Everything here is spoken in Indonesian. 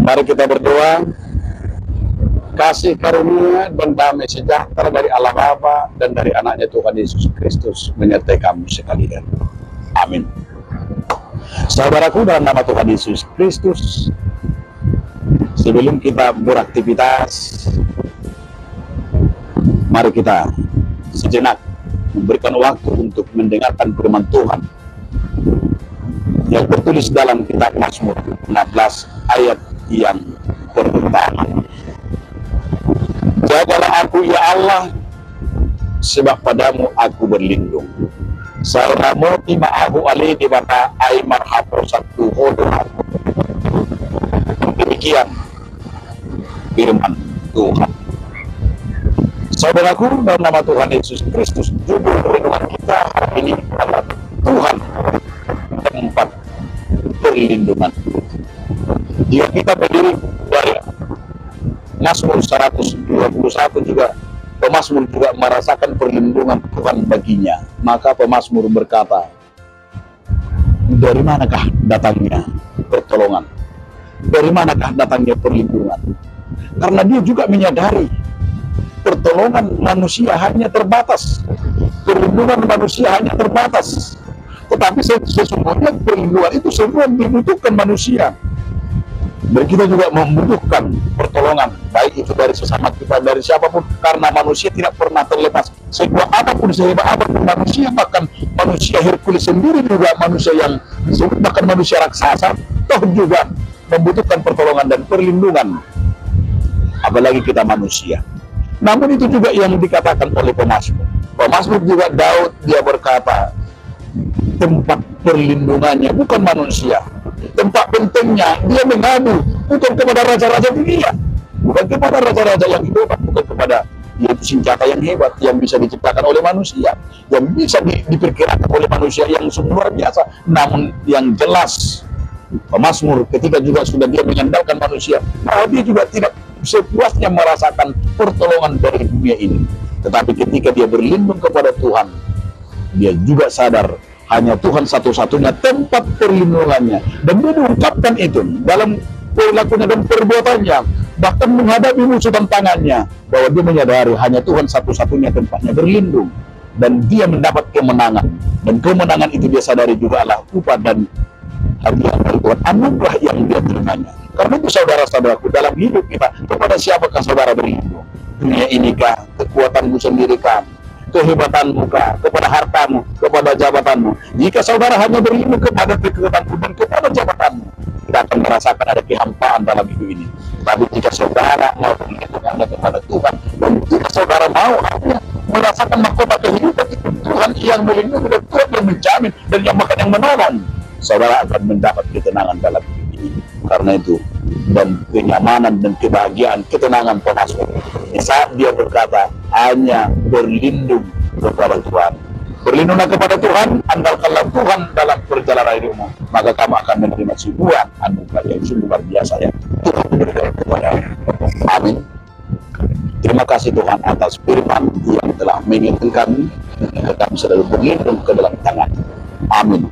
Mari kita berdoa. Kasih karunia dan damai sejahtera dari Allah Bapa dan dari anaknya Tuhan Yesus Kristus menyertai kamu sekalian. Amin. Saudaraku, dalam nama Tuhan Yesus Kristus, sebelum kita beraktivitas, mari kita sejenak memberikan waktu untuk mendengarkan firman Tuhan yang tertulis dalam kitab Mazmur 16 ayat yang pertama. Jagalah aku ya Allah, sebab padamu aku berlindung. Salamu tima'ahu alih di bata ay marhapo satu hodoh. Demikian firman Tuhan. Saudaraku, dalam nama Tuhan Yesus Kristus, judul renungan kita hari ini adalah Tuhan tempat perlindungan. Jika kita berdiri dari Mazmur 121 juga, pemazmur juga merasakan perlindungan Tuhan baginya. Maka pemazmur berkata, dari manakah datangnya pertolongan? Dari manakah datangnya perlindungan? Karena dia juga menyadari pertolongan manusia hanya terbatas, perlindungan manusia hanya terbatas. Tetapi sesungguhnya perlindungan itu semua dibutuhkan manusia. Dan kita juga membutuhkan pertolongan, baik itu dari sesama kita, dari siapapun, karena manusia tidak pernah terlepas. Sekuat apapun, sehebat apapun manusia, bahkan manusia Hercules sendiri juga manusia yang disebut bahkan manusia raksasa, toh juga membutuhkan pertolongan dan perlindungan. Apalagi kita manusia. Namun itu juga yang dikatakan oleh pemazmur. Pemazmur juga Daud, dia berkata, tempat perlindungannya bukan manusia. Tempat pentingnya dia mengadu bukan kepada raja-raja dunia, bukan kepada raja-raja yang hebat, bukan kepada senjata yang hebat yang bisa diciptakan oleh manusia, yang bisa diperkirakan oleh manusia yang luar biasa. Namun yang jelas pemazmur ketika juga sudah dia mengandalkan manusia, bahwa dia juga tidak sepuasnya merasakan pertolongan dari dunia ini. Tetapi ketika dia berlindung kepada Tuhan, dia juga sadar hanya Tuhan satu-satunya tempat perlindungannya. Dan dia mengungkapkan itu dalam perilakunya dan perbuatannya, bahkan menghadapi musuh tantangannya, bahwa dia menyadari hanya Tuhan satu-satunya tempatnya berlindung. Dan dia mendapat kemenangan. Dan kemenangan itu dia sadari juga adalah upah dan hadiah dari Tuhan, anugerah yang dia terimanya. Karena itu saudara-saudaraku, dalam hidup kita, kepada siapakah saudara berlindung? Dunia inikah? Kekuatanmu sendirikan? Kehebatanmu kah, kepada hartamu, kepada jabatanmu? Jika saudara hanya berlindung kepada kekuatanmu dan kepada jabatanmu, kita akan merasakan ada kehampaan dalam hidup ini. Tapi jika saudara mau berlindung kepada Tuhan, dan jika saudara mau hanya merasakan mahkota kehidupan itu, Tuhan yang melindungi dan Tuhan yang menjamin dan yang bahkan yang menolong, saudara akan mendapat ketenangan dalam hidup ini. Karena itu, dan kenyamanan dan kebahagiaan, ketenangan pemazmur, di saat dia berkata hanya berlindung kepada Tuhan. Berlindunglah kepada Tuhan, andalkanlah Tuhan dalam perjalanan hidupmu, maka kamu akan menerima sebuah anugerah yang sungguh luar biasa yang Tuhan berikan kepadamu. Amin. Terima kasih Tuhan atas firman yang telah mengingatkan kami, kami selalu berlindung ke dalam tangan. Amin.